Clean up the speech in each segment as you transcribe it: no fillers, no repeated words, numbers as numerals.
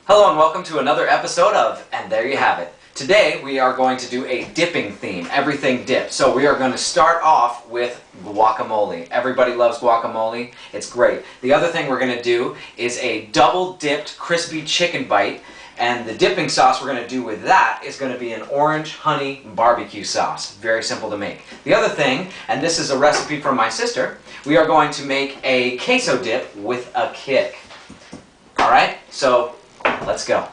Hello and welcome to another episode of And There You Have It. Today we are going to do a dipping theme, everything dip. So we are going to start off with guacamole. Everybody loves guacamole. It's great. The other thing we're going to do is a double dipped crispy chicken bite, and the dipping sauce we're going to do with that is going to be an orange honey barbecue sauce. Very simple to make. The other thing, and this is a recipe from my sister, we are going to make a queso dip with a kick. Alright, so let's go.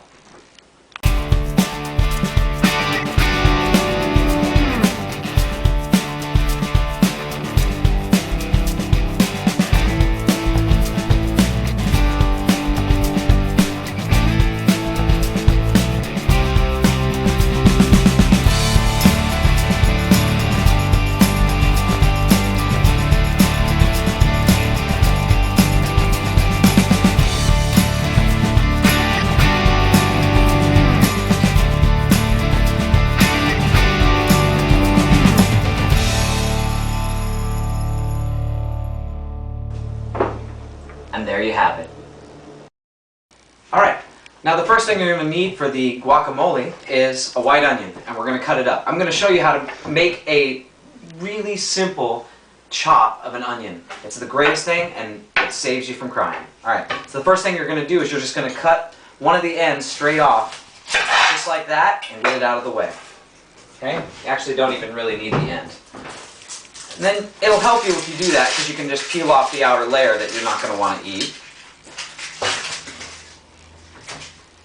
And there you have it. Alright, now the first thing you're going to need for the guacamole is a white onion, and we're going to cut it up. I'm going to show you how to make a really simple chop of an onion. It's the greatest thing, and it saves you from crying. Alright, so the first thing you're going to do is you're just going to cut one of the ends straight off, just like that, and get it out of the way. Okay? You actually don't even really need the end. And then it'll help you if you do that, because you can just peel off the outer layer that you're not going to want to eat.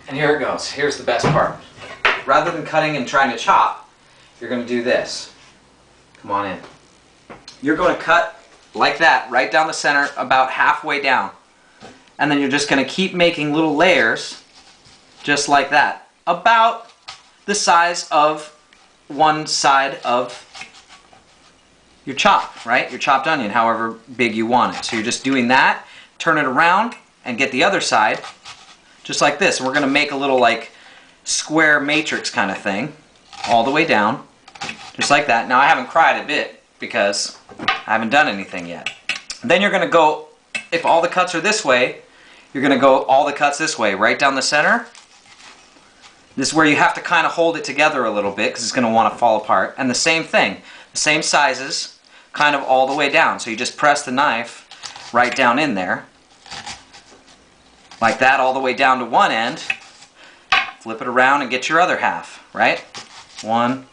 And here it goes. Here's the best part. Rather than cutting and trying to chop, you're going to do this. Come on in. You're going to cut like that, right down the center, about halfway down. And then you're just going to keep making little layers, just like that. About the size of one side of your chop, right? Your chopped onion, however big you want it. So you're just doing that, turn it around, and get the other side, just like this. And we're going to make a little like square matrix kind of thing, all the way down, just like that. Now I haven't cried a bit because I haven't done anything yet. And then you're going to go, if all the cuts are this way, you're going to go all the cuts this way, right down the center. This is where you have to kind of hold it together a little bit because it's going to want to fall apart. And the same thing, the same sizes, kind of all the way down. So you just press the knife right down in there, like that, all the way down to one end. Flip it around and get your other half, right? 1,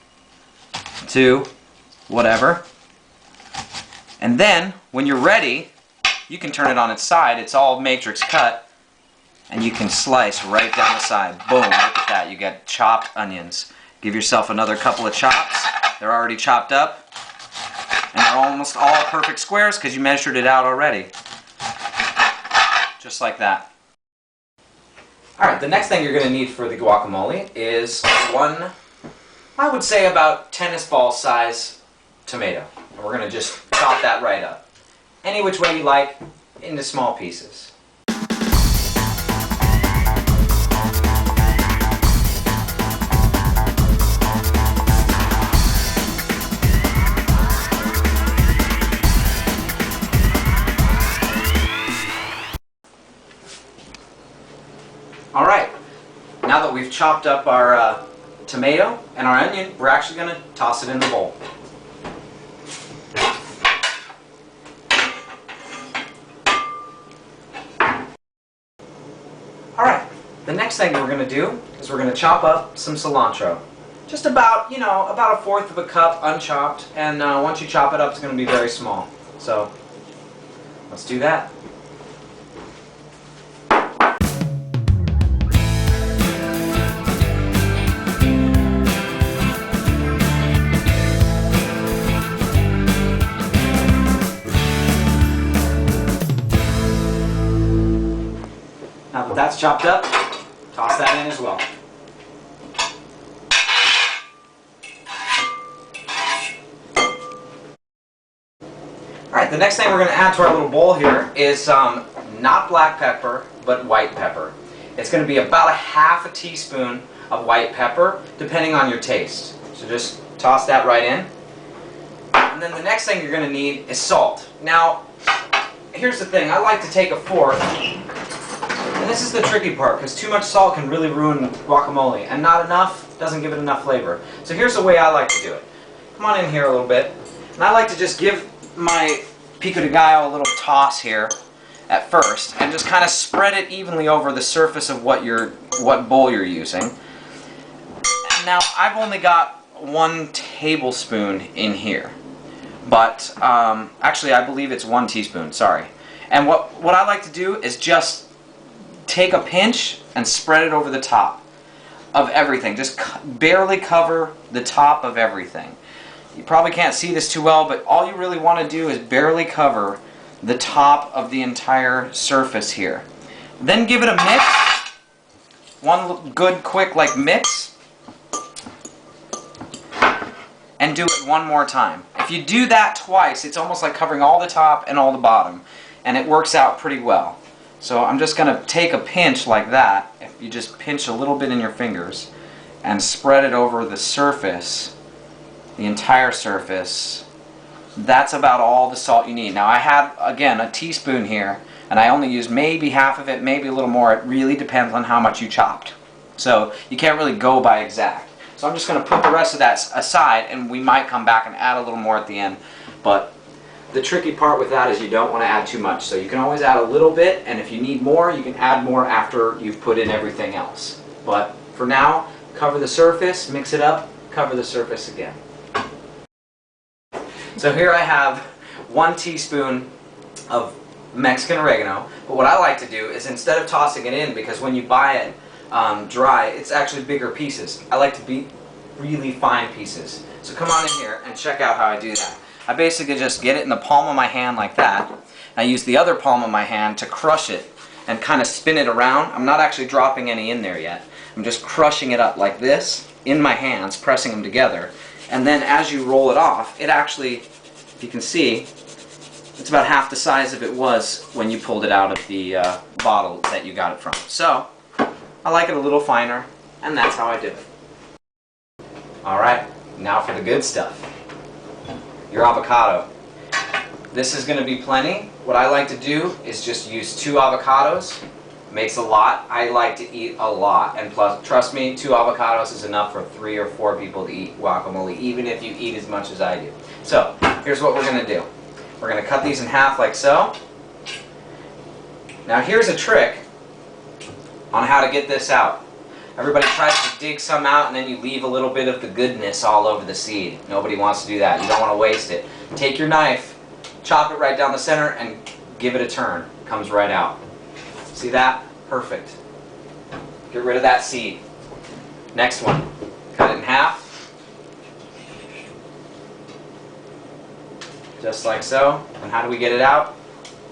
2, whatever. And then, when you're ready, you can turn it on its side. It's all matrix cut, and you can slice right down the side. Boom, look at that. You got chopped onions. Give yourself another couple of chops. They're already chopped up. And they're almost all perfect squares because you measured it out already. Just like that. Alright, the next thing you're going to need for the guacamole is one, I would say about tennis ball size tomato. And we're going to just chop that right up. Any which way you like, into small pieces. Alright, now that we've chopped up our tomato and our onion, we're actually going to toss it in the bowl. Alright, the next thing we're going to do is we're going to chop up some cilantro. Just about, about 1/4 of a cup unchopped, and once you chop it up, it's going to be very small. So, let's do that. Now that that's chopped up, toss that in as well. Alright, the next thing we're going to add to our little bowl here is not black pepper, but white pepper. It's going to be about 1/2 teaspoon of white pepper, depending on your taste. So just toss that right in. And then the next thing you're going to need is salt. Now, here's the thing. I like to take a fork And this is the tricky part, because too much salt can really ruin guacamole, and not enough doesn't give it enough flavor. So here's the way I like to do it. Come on in here a little bit, and I like to just give my pico de gallo a little toss here at first, and just kind of spread it evenly over the surface of what bowl you're using. And now I've only got 1 tablespoon in here, but actually I believe it's 1 teaspoon, sorry. And what I like to do is just take a pinch and spread it over the top of everything. Just barely cover the top of everything. You probably can't see this too well, but all you really want to do is barely cover the top of the entire surface here. Then give it a mix. One good quick mix. And do it one more time. If you do that twice, it's almost like covering all the top and all the bottom. And it works out pretty well. So I'm just going to take a pinch like that. If you just pinch a little bit in your fingers and spread it over the surface, the entire surface, that's about all the salt you need. Now I have, again, a teaspoon here, and I only use maybe half of it, maybe a little more. It really depends on how much you chopped. So you can't really go by exact. So I'm just going to put the rest of that aside, and we might come back and add a little more at the end. But the tricky part with that is you don't want to add too much. So you can always add a little bit, and if you need more, you can add more after you've put in everything else. But for now, cover the surface, mix it up, cover the surface again. So here I have 1 teaspoon of Mexican oregano, but what I like to do is instead of tossing it in, because when you buy it dry, it's actually bigger pieces. I like to be really fine pieces. So come on in here and check out how I do that. I basically just get it in the palm of my hand like that. I use the other palm of my hand to crush it and kind of spin it around. I'm not actually dropping any in there yet. I'm just crushing it up like this in my hands, pressing them together. And then as you roll it off, it actually, if you can see, it's about half the size of it was when you pulled it out of the bottle that you got it from. So I like it a little finer, and that's how I do it. Alright, now for the good stuff. Your avocado. This is going to be plenty. What I like to do is just use 2 avocados. Makes a lot. I like to eat a lot, and plus, trust me, 2 avocados is enough for 3 or 4 people to eat guacamole, even if you eat as much as I do. So here's what we're going to do. We're going to cut these in half like so. Now here's a trick on how to get this out. Everybody tries to dig some out, and then you leave a little bit of the goodness all over the seed. Nobody wants to do that. You don't want to waste it. Take your knife, chop it right down the center, and give it a turn. It comes right out. See that? Perfect. Get rid of that seed. Next one. Cut it in half. Just like so. And how do we get it out?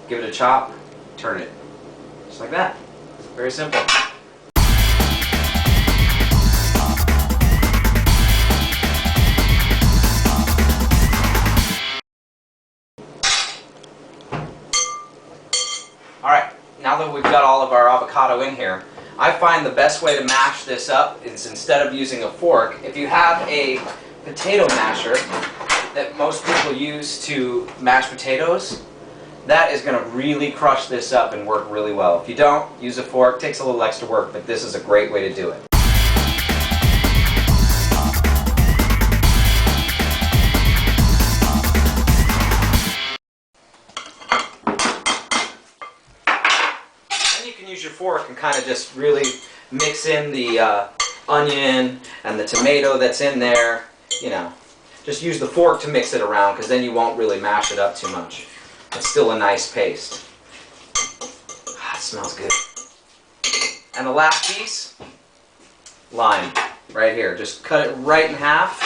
Give it a chop, turn it. Just like that. Very simple. Alright, now that we've got all of our avocado in here, I find the best way to mash this up is instead of using a fork, if you have a potato masher that most people use to mash potatoes, that is going to really crush this up and work really well. If you don't, use a fork. It takes a little extra work, but this is a great way to do it. Use your fork and kind of just really mix in the onion and the tomato that's in there. You know, just use the fork to mix it around, because then you won't really mash it up too much. It's still a nice paste. Ah, it smells good. And the last piece, lime, right here. Just cut it right in half.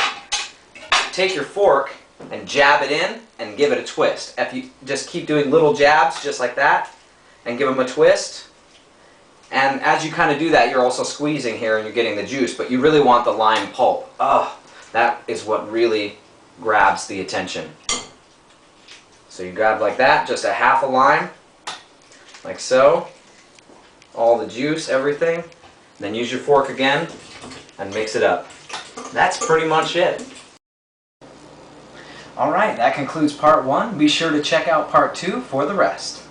Take your fork and jab it in and give it a twist. If you just keep doing little jabs just like that and give them a twist. And as you kind of do that, you're also squeezing here and you're getting the juice, but you really want the lime pulp. Oh, that is what really grabs the attention. So you grab like that, just a half a lime, like so. All the juice, everything. Then use your fork again and mix it up. That's pretty much it. Alright, that concludes part 1. Be sure to check out part 2 for the rest.